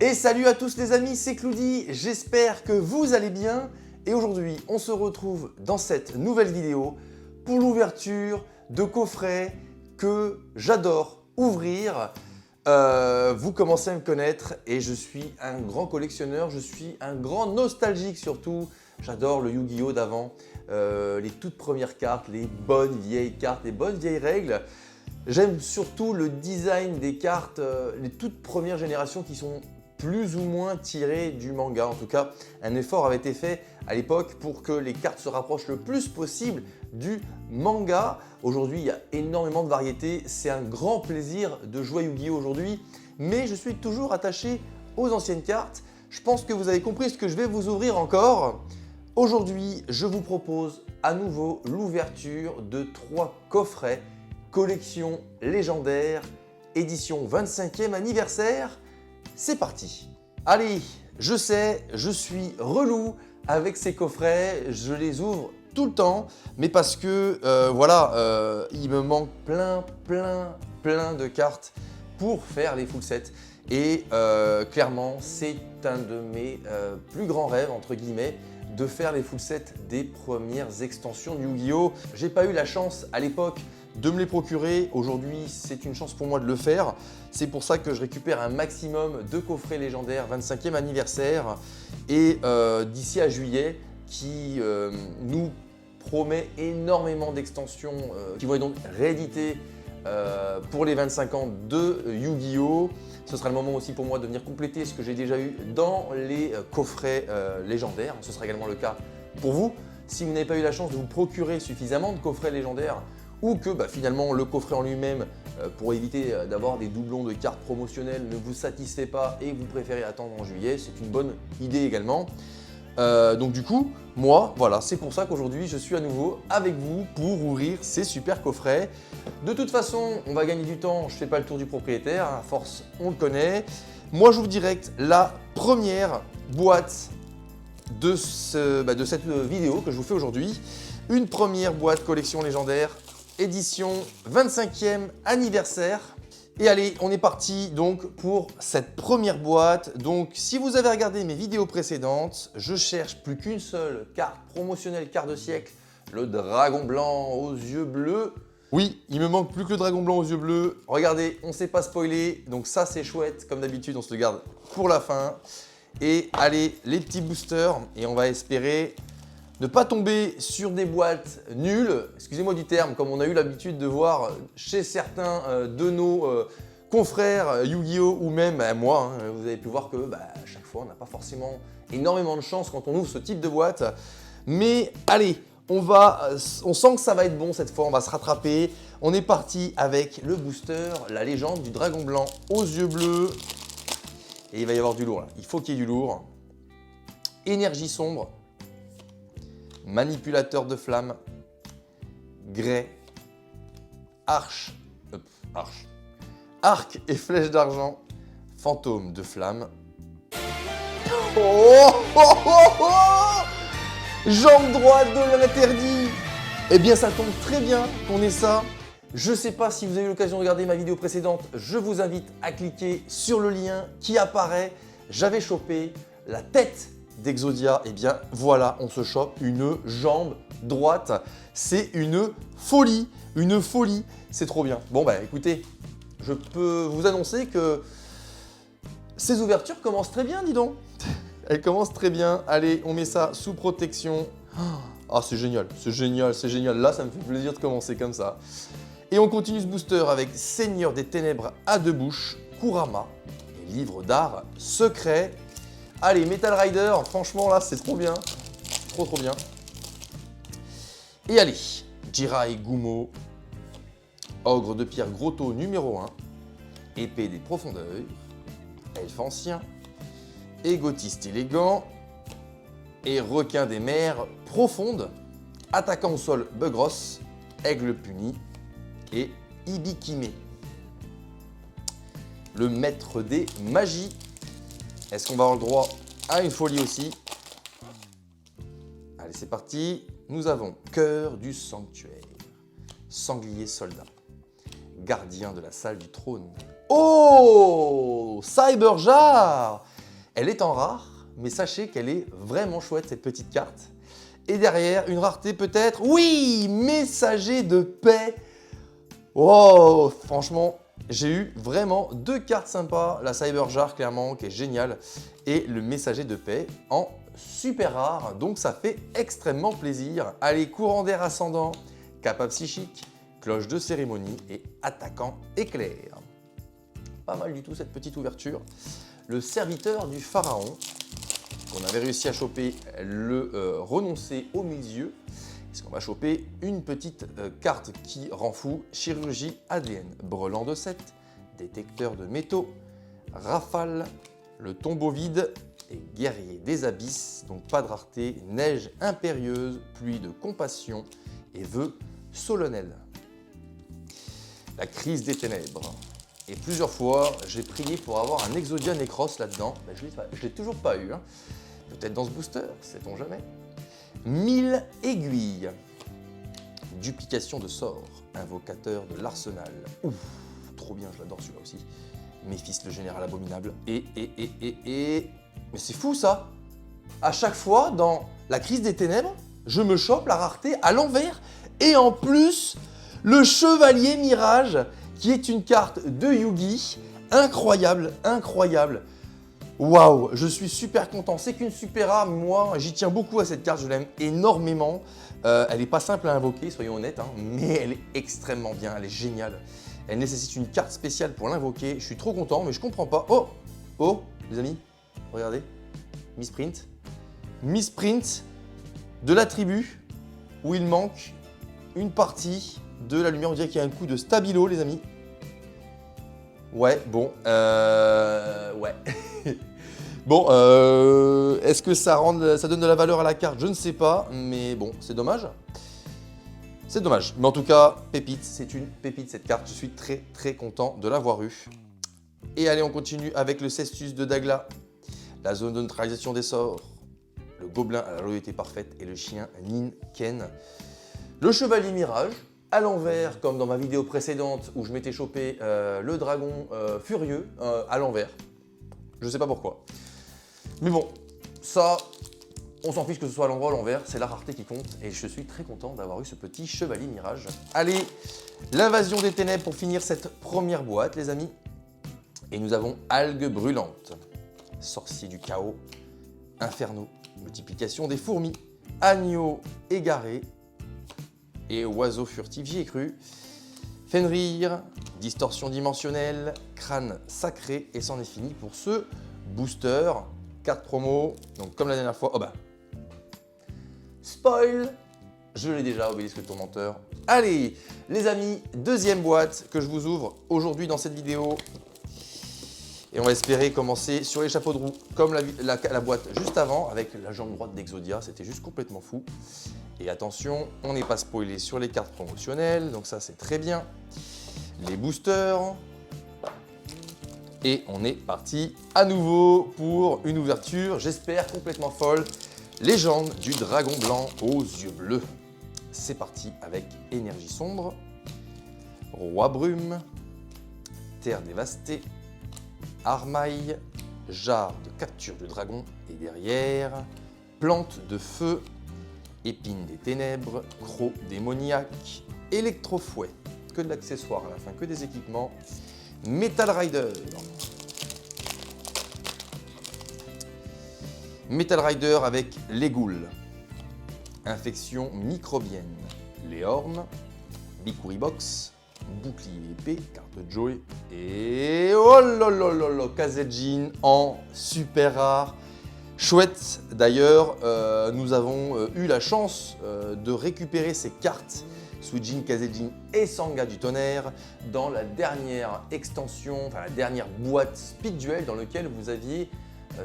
Et salut à tous les amis, c'est Cloudy, j'espère que vous allez bien. Et aujourd'hui, on se retrouve dans cette nouvelle vidéo pour l'ouverture de coffrets que j'adore ouvrir. Vous commencez à me connaître et je suis un grand collectionneur, je suis un grand nostalgique surtout. J'adore le Yu-Gi-Oh d'avant, les toutes premières cartes, les bonnes vieilles cartes, les bonnes vieilles règles. J'aime surtout le design des cartes, les toutes premières générations qui sont plus ou moins tirées du manga. En tout cas, un effort avait été fait à l'époque pour que les cartes se rapprochent le plus possible du manga. Aujourd'hui, il y a énormément de variétés. C'est un grand plaisir de jouer à Yu-Gi-Oh aujourd'hui, mais je suis toujours attaché aux anciennes cartes. Je pense que vous avez compris ce que je vais vous ouvrir encore. Aujourd'hui, je vous propose à nouveau l'ouverture de 3 coffrets collection légendaire, édition 25e anniversaire. C'est parti. Allez, je sais, je suis relou avec ces coffrets, je les ouvre tout le temps, mais parce que il me manque plein de cartes pour faire les full sets. Et clairement, c'est un de mes plus grands rêves, entre guillemets, de faire les full sets des premières extensions de Yu-Gi-Oh! J'ai pas eu la chance à l'époque de me les procurer. Aujourd'hui, c'est une chance pour moi de le faire. C'est pour ça que je récupère un maximum de coffrets légendaires 25e anniversaire et d'ici à juillet qui nous promet énormément d'extensions qui vont être donc rééditées pour les 25 ans de Yu-Gi-Oh! Ce sera le moment aussi pour moi de venir compléter ce que j'ai déjà eu dans les coffrets légendaires. Ce sera également le cas pour vous. Si vous n'avez pas eu la chance de vous procurer suffisamment de coffrets légendaires ou que finalement le coffret en lui-même, pour éviter d'avoir des doublons de cartes promotionnelles, ne vous satisfait pas et que vous préférez attendre en juillet, c'est une bonne idée également. Donc du coup, moi, voilà, c'est pour ça qu'aujourd'hui je suis à nouveau avec vous pour ouvrir ces super coffrets. De toute façon, on va gagner du temps, je ne fais pas le tour du propriétaire, à force on le connaît. Moi j'ouvre direct la première boîte de cette vidéo que je vous fais aujourd'hui. Une première boîte collection légendaire, édition 25e anniversaire. Et allez, on est parti donc pour cette première boîte. Donc si vous avez regardé mes vidéos précédentes, je cherche plus qu'une seule carte promotionnelle quart de siècle, le dragon blanc aux yeux bleus. Oui, il me manque plus que le dragon blanc aux yeux bleus. Regardez, on ne s'est pas spoilé, donc ça c'est chouette. Comme d'habitude, on se le garde pour la fin. Et allez, les petits boosters, et on va espérer ne pas tomber sur des boîtes nulles, excusez-moi du terme, comme on a eu l'habitude de voir chez certains de nos confrères Yu-Gi-Oh! Ou même moi, vous avez pu voir que à chaque fois on n'a pas forcément énormément de chance quand on ouvre ce type de boîte. Mais allez, on sent que ça va être bon cette fois, on va se rattraper. On est parti avec le booster, la légende du dragon blanc aux yeux bleus. Et il va y avoir du lourd là, il faut qu'il y ait du lourd. Énergie sombre. Manipulateur de flammes, grès, arc et flèche d'argent, fantôme de flamme. Jambe droite de l'interdit. Eh bien ça tombe très bien qu'on ait ça. Je ne sais pas si vous avez eu l'occasion de regarder ma vidéo précédente, je vous invite à cliquer sur le lien qui apparaît. J'avais chopé la tête d'Exodia, et bien voilà, on se chope une jambe droite. C'est une folie, c'est trop bien. Bon écoutez, je peux vous annoncer que ces ouvertures commencent très bien, dis donc. Elles commencent très bien. Allez, on met ça sous protection. Ah, c'est génial. Là, ça me fait plaisir de commencer comme ça. Et on continue ce booster avec Seigneur des Ténèbres à 2 bouches, Kurama et livre d'art secret. Allez, Metal Rider, franchement là c'est trop bien, trop bien. Et allez, Jirai Gumo, ogre de pierre grotto numéro 1, épée des profondeurs, elfe ancien, égotiste élégant et requin des mers profondes, attaquant au sol Bugros, aigle puni et Ibikime. Le maître des magies. Est-ce qu'on va avoir le droit à une folie aussi? Allez, c'est parti. Nous avons Cœur du sanctuaire, Sanglier soldat, Gardien de la salle du trône. Oh, Cyberjar! Elle est en rare, mais sachez qu'elle est vraiment chouette cette petite carte. Et derrière, une rareté peut-être, oui, Messager de paix. Oh, franchement, j'ai eu vraiment 2 cartes sympas. La Cyberjar, clairement, qui est géniale. Et le Messager de paix en super rare. Donc, ça fait extrêmement plaisir. Allez, courant d'air ascendant, Kappa psychique, cloche de cérémonie et attaquant éclair. Pas mal du tout cette petite ouverture. Le serviteur du pharaon. On avait réussi à choper le renoncer au milieu. Est-ce qu'on va choper une petite carte qui rend fou? Chirurgie ADN, brelan de 7, détecteur de métaux, rafale, le tombeau vide et guerrier des abysses. Donc pas de rareté, neige impérieuse, pluie de compassion et vœux solennels. La crise des ténèbres. Et plusieurs fois, j'ai prié pour avoir un Exodia Necros là-dedans. Ben, je ne l'ai toujours pas eu. Hein. Peut-être dans ce booster, sait-on jamais. 1000 aiguilles. Duplication de sorts. Invocateur de l'arsenal. Ouf, trop bien, je l'adore celui-là aussi. Méphis le général abominable. Mais c'est fou ça. À chaque fois, dans la crise des ténèbres, je me chope la rareté à l'envers. Et en plus, le chevalier mirage, qui est une carte de Yugi. Incroyable, incroyable. Waouh, je suis super content. C'est qu'une super rare, moi j'y tiens beaucoup à cette carte, je l'aime énormément. Elle n'est pas simple à invoquer, soyons honnêtes, hein, mais elle est extrêmement bien, elle est géniale. Elle nécessite une carte spéciale pour l'invoquer. Je suis trop content, mais je comprends pas. Oh, les amis, regardez. Misprint. Misprint de la tribu où il manque une partie de la lumière. On dirait qu'il y a un coup de stabilo, les amis. Ouais, bon, ouais. Bon, est-ce que ça donne de la valeur à la carte? Je ne sais pas, mais bon, c'est dommage. C'est dommage. Mais en tout cas, pépite, c'est une pépite cette carte. Je suis très très content de l'avoir eu. Et allez, on continue avec le Cestus de Dagla, la zone de neutralisation des sorts, le gobelin à la loyauté parfaite et le chien Ninken. Le chevalier mirage, à l'envers, comme dans ma vidéo précédente où je m'étais chopé le dragon furieux à l'envers. Je ne sais pas pourquoi. Mais bon, ça, on s'en fiche que ce soit à l'endroit ou à l'envers, c'est la rareté qui compte et je suis très content d'avoir eu ce petit chevalier mirage. Allez, l'invasion des ténèbres pour finir cette première boîte, les amis. Et nous avons algues brûlantes, sorcier du chaos, inferno, multiplication des fourmis, agneau égaré et oiseau furtif, j'y ai cru. Fenrir, distorsion dimensionnelle, crâne sacré et c'en est fini pour ce booster. Carte promo, donc comme la dernière fois, oh bah, spoil, je l'ai déjà, Obélisque le tourmenteur. Allez, les amis, deuxième boîte que je vous ouvre aujourd'hui dans cette vidéo. Et on va espérer commencer sur les chapeaux de roue, comme la boîte juste avant, avec la jambe droite d'Exodia, c'était juste complètement fou. Et attention, on n'est pas spoilé sur les cartes promotionnelles, donc ça c'est très bien. Les boosters. Et on est parti à nouveau pour une ouverture, j'espère complètement folle. Légende du dragon blanc aux yeux bleus. C'est parti avec énergie sombre, roi brume, terre dévastée, armaille, jarre de capture de dragon et derrière, plante de feu, épine des ténèbres, croc démoniaque, électrofouet, que de l'accessoire à la fin, que des équipements. Metal Rider. Metal Rider avec les ghouls. Infection microbienne. Les ormes. Bikuri Box. Bouclier épée. Carte Joey. Et oh là là là là, Kazejin en super rare. Chouette. D'ailleurs, nous avons eu la chance de récupérer ces cartes Suijin, Kazejin et Sanga du tonnerre dans la dernière extension, enfin la dernière boîte Speed Duel dans laquelle vous aviez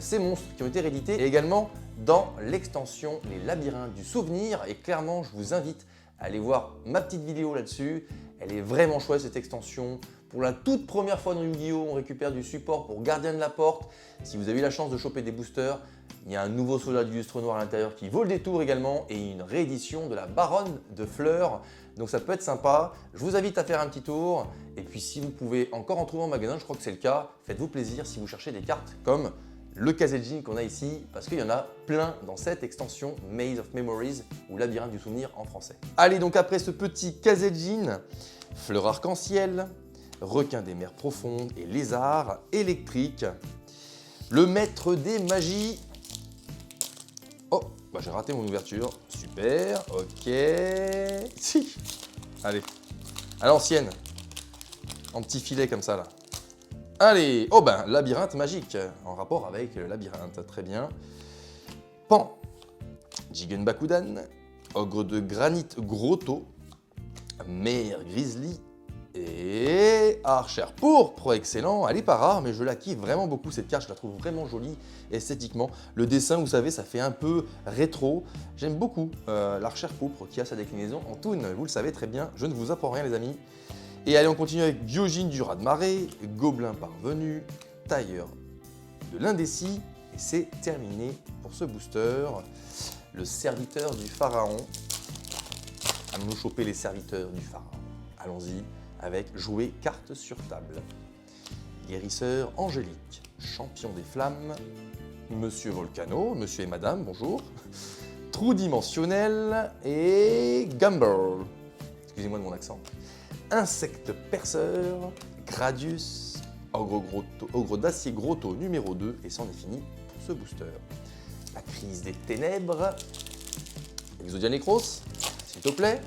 ces monstres qui ont été réédités et également dans l'extension Les Labyrinthes du Souvenir. Et clairement, je vous invite à aller voir ma petite vidéo là-dessus. Elle est vraiment chouette cette extension. Pour la toute première fois dans Yu-Gi-Oh! On récupère du support pour Gardien de la Porte. Si vous avez eu la chance de choper des boosters, il y a un nouveau soldat du lustre noir à l'intérieur qui vaut le détour également et une réédition de la Baronne de Fleurs. Donc ça peut être sympa. Je vous invite à faire un petit tour. Et puis si vous pouvez encore en trouver en magasin, je crois que c'est le cas, faites-vous plaisir si vous cherchez des cartes comme le Kazejin qu'on a ici, parce qu'il y en a plein dans cette extension Maze of Memories, ou Labyrinthe du souvenir en français. Allez, donc après ce petit Kazejin, fleur arc-en-ciel, requin des mers profondes et lézard électrique, le maître des magies. Oh, bah j'ai raté mon ouverture, super, ok, si, allez, à l'ancienne, en petit filet comme ça là. Allez, oh ben, labyrinthe magique, en rapport avec le labyrinthe, très bien. Pan, Jigen Bakudan, ogre de granit Grotto, mer grizzly et archer pourpre, excellent. Elle est pas rare, mais je la kiffe vraiment beaucoup cette carte, je la trouve vraiment jolie esthétiquement. Le dessin, vous savez, ça fait un peu rétro. J'aime beaucoup l'archer pourpre qui a sa déclinaison en toon, vous le savez très bien, je ne vous apprends rien les amis. Et allez, on continue avec Gyojin du raz de marée, gobelin parvenu, tailleur de l'indécis. Et c'est terminé pour ce booster. Le serviteur du pharaon. Allons-nous choper les serviteurs du pharaon. Allons-y avec jouer carte sur table. Guérisseur angélique, champion des flammes, Monsieur Volcano, Monsieur et Madame, bonjour. Trou dimensionnel et Gumball. Excusez-moi de mon accent. Insecte perceur, Gradius, ogre d'acier Grotto numéro 2, et c'en est fini pour ce booster. La crise des ténèbres, Exodia Necros, s'il te plaît,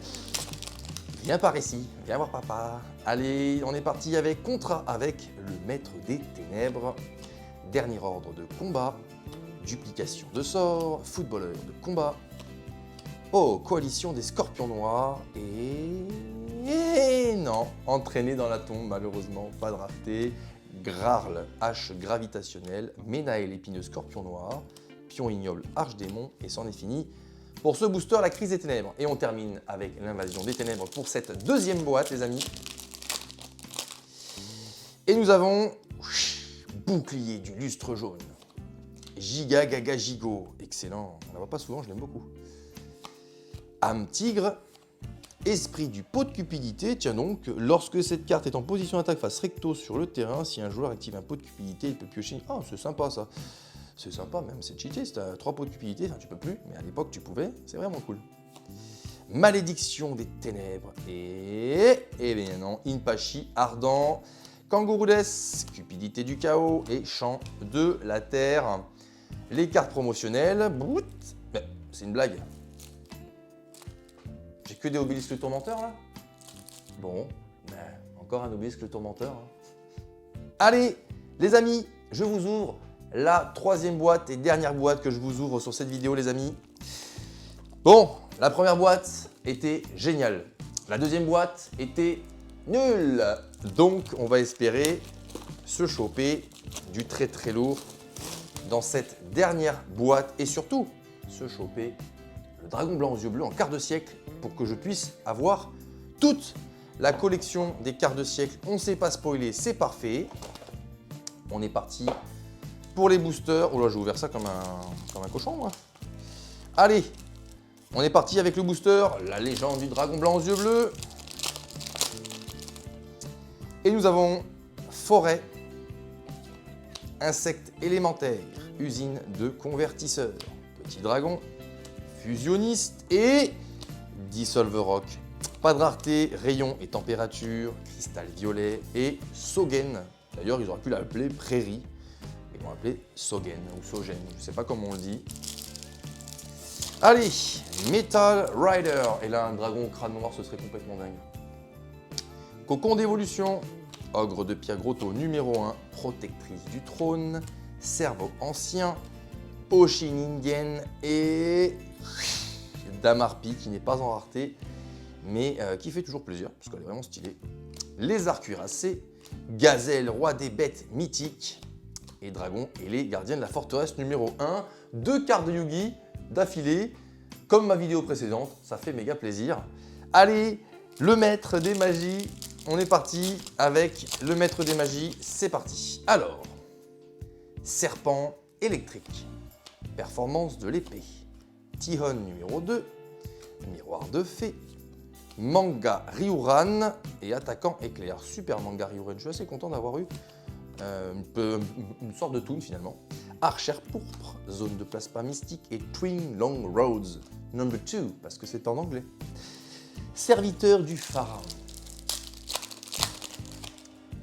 viens par ici, viens voir papa. Allez, on est parti avec contrat avec le maître des ténèbres, dernier ordre de combat, duplication de sorts, footballeur de combat, oh, coalition des scorpions noirs et non, entraîné dans la tombe, malheureusement, pas drafté. Grarl, hache gravitationnelle, Ménaël épineux scorpion noir, pion ignoble, arche-démon, et c'en est fini pour ce booster, la crise des ténèbres. Et on termine avec l'invasion des ténèbres pour cette deuxième boîte, les amis. Et nous avons bouclier du lustre jaune, Giga Gaga Gigo, excellent, on ne la voit pas souvent, je l'aime beaucoup. Âme tigre, esprit du pot de cupidité, tiens donc, lorsque cette carte est en position d'attaque face recto sur le terrain, si un joueur active un pot de cupidité, il peut piocher. Ah, c'est sympa ça. C'est sympa même, c'est cheaté, c'est 3 pots de cupidité, enfin tu peux plus, mais à l'époque tu pouvais, c'est vraiment cool. Malédiction des ténèbres et bien non, Inpachi, ardent, Kangouroudes, cupidité du chaos et chant de la terre. Les cartes promotionnelles, c'est une blague. J'ai que des obélisques le tourmenteur là. Bon, encore un obélisque le tourmenteur. Hein. Allez, les amis, je vous ouvre la troisième boîte et dernière boîte que je vous ouvre sur cette vidéo, les amis. Bon, la première boîte était géniale. La deuxième boîte était nulle. Donc, on va espérer se choper du très très lourd dans cette dernière boîte et surtout se choper le dragon blanc aux yeux bleus en quart de siècle pour que je puisse avoir toute la collection des quarts de siècle. On ne s'est pas spoilé, c'est parfait. On est parti pour les boosters. Oh là, j'ai ouvert ça comme un cochon, moi. Allez, on est parti avec le booster, la légende du dragon blanc aux yeux bleus. Et nous avons forêt, insecte élémentaire, usine de convertisseurs, petit dragon, fusionniste et dissolve rock. Pas de rareté, rayon et température, cristal violet et Sogen. D'ailleurs, ils auraient pu l'appeler prairie. Ils vont l'appeler Sogen ou Sogen, je ne sais pas comment on le dit. Allez, Metal Rider. Et là, un dragon au crâne noir, ce serait complètement dingue. Cocon d'évolution, ogre de pierre Grotto numéro 1, protectrice du trône, cerveau ancien, Oshiningen et Damarpi qui n'est pas en rareté, mais qui fait toujours plaisir parce qu'elle est vraiment stylée. Lézard cuirassé, gazelle, roi des bêtes mythiques, et dragon et les gardiens de la forteresse numéro 1. 2 cartes de Yugi d'affilée, comme ma vidéo précédente, ça fait méga plaisir. Allez, le maître des magies, on est parti avec le maître des magies, c'est parti. Alors, serpent électrique, performance de l'épée, Tihon numéro 2, miroir de fée, manga Ryuran et attaquant éclair. Super manga Ryuran, je suis assez content d'avoir eu une sorte de toon finalement. Archère pourpre, zone de plasma mystique et Twin Long Roads, number 2, parce que c'est en anglais. Serviteur du pharaon.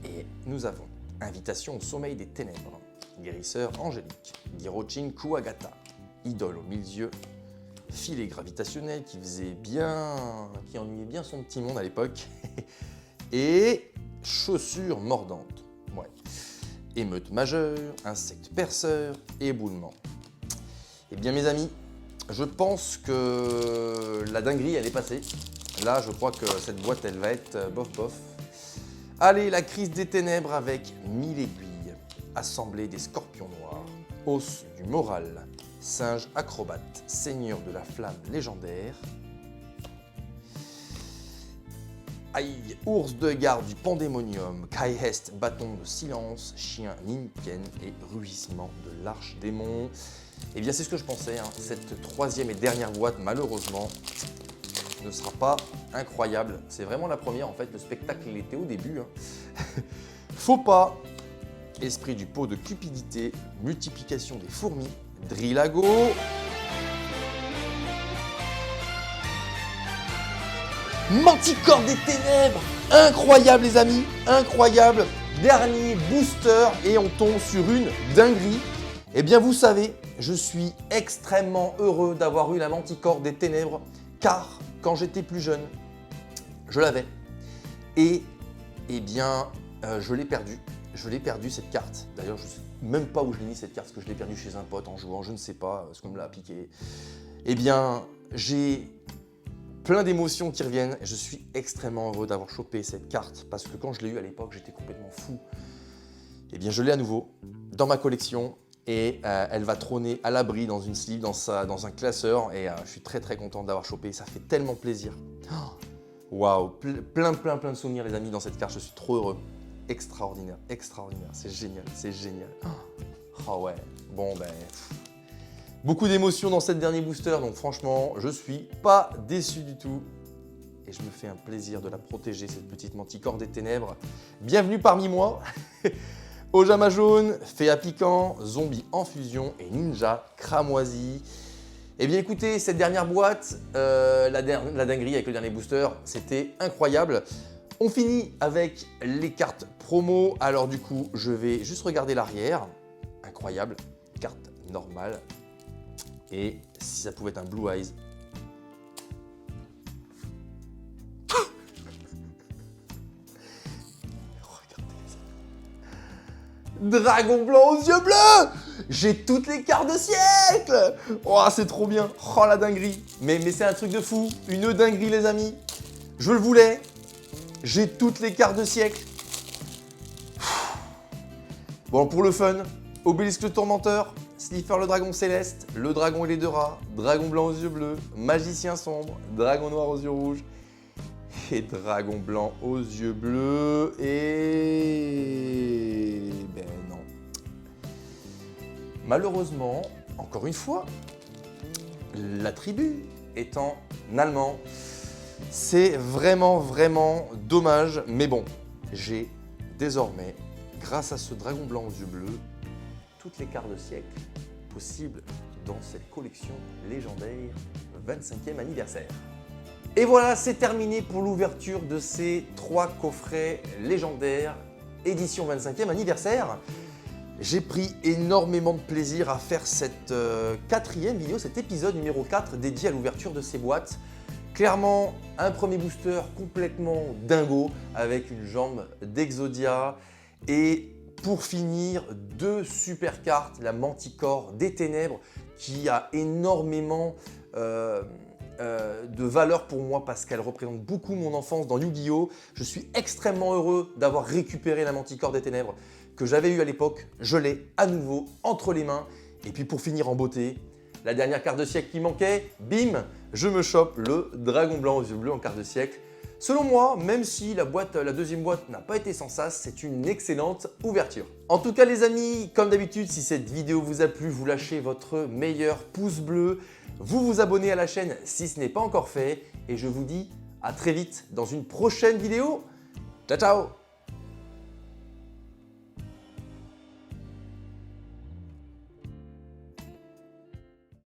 Et nous avons invitation au sommeil des ténèbres, guérisseur angélique, Girochin Kuwagata, idole au milieu, filet gravitationnel qui ennuyait bien son petit monde à l'époque, et chaussures mordantes. Ouais. Émeute majeure, insecte perceur, éboulement. Eh bien mes amis, je pense que la dinguerie elle est passée. Là je crois que cette boîte elle va être bof bof. Allez, la crise des ténèbres avec 1000 aiguilles, assemblée des scorpions noirs, os du moral, singe acrobate, seigneur de la flamme légendaire, aïe, ours de garde du pandémonium, Kaihest, bâton de silence, chien Ninken et rugissement de l'arche démon. Et bien c'est ce que je pensais, hein. Cette troisième et dernière boîte malheureusement ne sera pas incroyable. C'est vraiment la première en fait, le spectacle il était au début. Hein. Faut pas, esprit du pot de cupidité, multiplication des fourmis, Drillago, Manticore des ténèbres, incroyable les amis, incroyable. Dernier booster et on tombe sur une dinguerie. Eh bien vous savez, je suis extrêmement heureux d'avoir eu la Manticore des ténèbres car quand j'étais plus jeune, je l'avais. Et eh bien, je l'ai perdue. Je l'ai perdue cette carte. D'ailleurs, je ne sais même pas où je l'ai mis cette carte, parce que je l'ai perdue chez un pote en jouant, je ne sais pas, ce qu'on me l'a piqué. Eh bien, j'ai plein d'émotions qui reviennent. Je suis extrêmement heureux d'avoir chopé cette carte, parce que quand je l'ai eue à l'époque, j'étais complètement fou. Eh bien, je l'ai à nouveau dans ma collection. Et elle va trôner à l'abri dans une sleeve, dans un classeur. Et je suis très très content d'avoir chopé, ça fait tellement plaisir. Waouh, plein de souvenirs les amis dans cette carte, je suis trop heureux. Extraordinaire, extraordinaire, c'est génial, c'est génial. Oh ouais, bon ben... Beaucoup d'émotions dans cette dernier booster, donc franchement, je suis pas déçu du tout. Et je me fais un plaisir de la protéger, cette petite Manticore des ténèbres. Bienvenue parmi moi. Ojama jaune, Féa piquant, zombie en fusion et ninja cramoisi. Eh bien écoutez, cette dernière boîte, la dinguerie avec le dernier booster, c'était incroyable. On finit avec les cartes promo. Alors du coup, je vais juste regarder l'arrière. Incroyable, carte normale. Et si ça pouvait être un Blue Eyes. Dragon blanc aux yeux bleus! J'ai toutes les cartes de siècle! Oh, c'est trop bien! Oh, la dinguerie! Mais c'est un truc de fou! Une dinguerie, les amis! Je le voulais! J'ai toutes les cartes de siècle! Bon, pour le fun, Obélisque le tourmenteur, Sniffer le dragon céleste, le dragon et les deux rats, dragon blanc aux yeux bleus, magicien sombre, dragon noir aux yeux rouges, et dragon blanc aux yeux bleus, et... ben non. Malheureusement, encore une fois, la tribu est en allemand. C'est vraiment dommage, mais bon, j'ai désormais, grâce à ce dragon blanc aux yeux bleus, toutes les cartes de siècle possibles dans cette collection légendaire 25e anniversaire. Et voilà, c'est terminé pour l'ouverture de ces 3 coffrets légendaires édition 25e anniversaire. J'ai pris énormément de plaisir à faire cette 4e vidéo, cet épisode numéro 4 dédié à l'ouverture de ces boîtes. Clairement, un premier booster complètement dingo avec une jambe d'Exodia et pour finir, 2 super cartes, la Manticore des ténèbres qui a énormément de valeur pour moi parce qu'elle représente beaucoup mon enfance dans Yu-Gi-Oh! Je suis extrêmement heureux d'avoir récupéré la Manticore des ténèbres que j'avais eue à l'époque. Je l'ai à nouveau entre les mains. Et puis pour finir en beauté, la dernière carte de siècle qui manquait, bim, je me chope le dragon blanc aux yeux bleus en carte de siècle. Selon moi, même si la deuxième boîte n'a pas été sans sas, c'est une excellente ouverture. En tout cas les amis, comme d'habitude, si cette vidéo vous a plu, vous lâchez votre meilleur pouce bleu, vous vous abonnez à la chaîne si ce n'est pas encore fait, et je vous dis à très vite dans une prochaine vidéo. Ciao ciao!